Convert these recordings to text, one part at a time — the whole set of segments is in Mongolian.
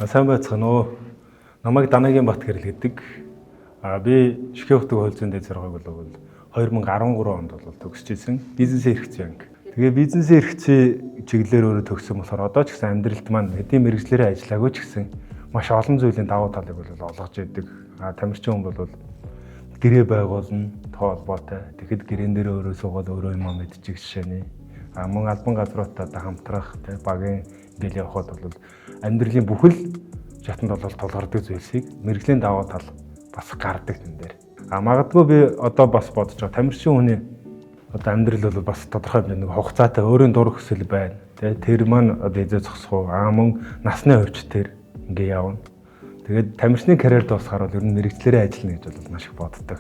Сайн байцгаана уу. Намайг Данагийн Батгэрэл гэдэг. Би Шихэвтэг хууль зүйн дэд сургуулийг бол 2013 онд бол төгсөж ирсэн. Бизнесийн эрхцээ анги. Тэгээ бизнесийн эрхцээ чиглэлээр өөрөө төгссөн болохоор одоо ч гэсэн амьдралд маань эдийн мэргэжлэрээ ажиллаагүй ч гэсэн маш олон зүйлийн давуу талыг бол олгож идэг. Тамирчин хүн бол гэрээ байгуулна, тоо холбоотой. Тэгэхэд гэрээн дээр өөрөө суугаад өөрөө юм мэдчих жишээний. Мөн албан газруудтай хамтрах, багийн ингээл явхад бол амьдралын бүхэл шатанд бол тулгардаг зүйлсийг мэргэжлийн давуу тал бас гардаг энэ дээр. Магадгүй би одоо бас бодож байгаа тамирчин хүний одоо амьдрал бол бас тодорхой нэг хугацаатай өөрийн дур хүсэл байна. Тэр маань одоо эзээ зогсох уу? Мөн насны хувьч тэр ингээ явна. Тэгээд тамирчны карьер дуусахаар бол ер нь мэргэжлэрээ ажиллана гэж бол маш их боддог.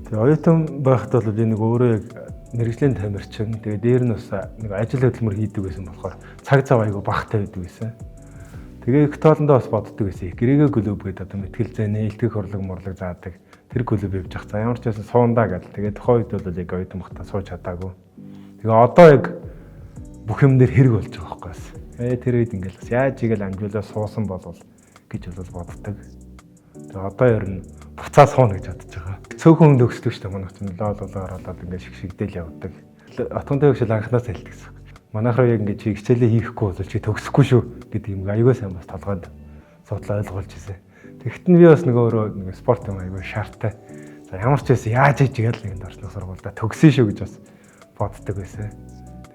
Тэгээд оюутан байхад бол би нэг өөрөө яг мэргэжлийн тамирчин. Тэгээд дээр нь бас нэг ажил хөдөлмөр хийдэг байсан болохоор цаг зав айгүй багтай байдаг байсан. Тэгээ их тоолондоо бас боддог байсан. Гэрээгээ клуб гэдэг одоо мэтгэлзээ нээлтгэх урлаг морлог заадаг. Тэр клуб явж явах. За ямар ч байсан суундаа гэл. Тэгээ тухайн үед бол яг оюутан багтаа сууж чадаагүй. Тэгээ одоо яг бүх юм дээр хэрэг болж байгаа байхгүй бас. Тэр үед ингээл бас яаж игээл амжуулаа суусан болов гэж бол боддог. Тэгээ одоо ер нь буцаа сууна гэж бодож байгаа. Цөөхөн төгсдөг шүү дээ. Манай чинь лоолоор болоод ингээд шигшигдэл явдаг. Отгонтой хөвшил анханаас хэлдэгсэн. Манайхаар яг ингээд чи хичээлээ хийхгүй бол чи төгсөхгүй шүү гэдэг юм аюул сайн бас толгойд судлаа ойлгуулж ирсэн. Тэгэхэд нь би бас нөгөө өөрөө нэг спорт юм аюул шаардтай. За ямар ч байсан яаж хийж игээл нэгэнд орсон сургуультай төгсөн шүү гэж бас боддог байсан.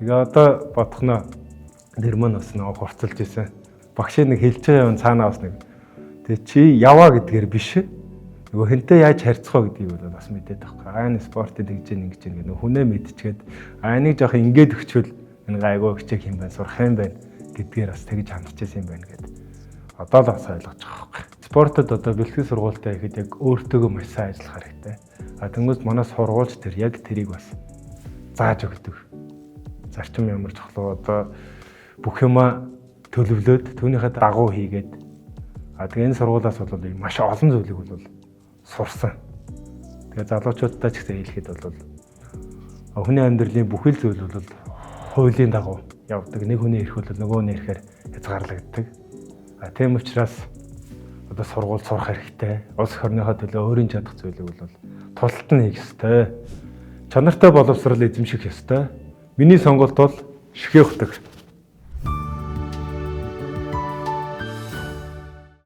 Тэгээ одоо бодохноо тэр маань бас нөгөө хурцлж ирсэн. Багш нэг хэлж байгаа юм цаанаа бас нэг тэгээ чи яваа гэдгээр биш. Нөгөө хэнтэй яаж харьцах вэ гэдгийг бол бас мэдээд байхгүй. Энэ спортыг тэгж ингэж нэг хүнээ мэдчихээд энийг жоох ингээд өгчвөл энэ гайгүй хичээх юм байна, сурах юм байна гэдгээр бас тэгж хамтж ирсэн юм байна гэдэг. Одоо л бас ойлгож байгаа байхгүй. Спортод одоо бэлтгэл сургуультай ихэд яг өөртөөгөө маш сайн ажиллах хэрэгтэй. Тэнгүүс манай сургуульч тэр яг тэрийг бас зааж өгдөг. Зарчим ямар чухал одоо бүх юмаа төлөвлөөд түүнийхээ дагуу хийгээд тэгээ энэ сургуулиас бол маш олон зүйлийг бол сурсан. Тэгээ залуучуудтай ч гэсэн хэлэхэд бол хүний амьдралын бүхэл зүйл бол хуулийн дагуу явдаг. Нэг хүний эрх бол нөгөө хүний эрхээр хязгаарлагддаг. Тийм учраас одоо сургууль сурах хэрэгтэй. Улс орныхоо төлөө өөрийн чадах зүйлийг бол тулалт нь хийх ёстой. Чанартай боловсрол эзэмших ёстой. Миний сонголт бол Шихэвтэг.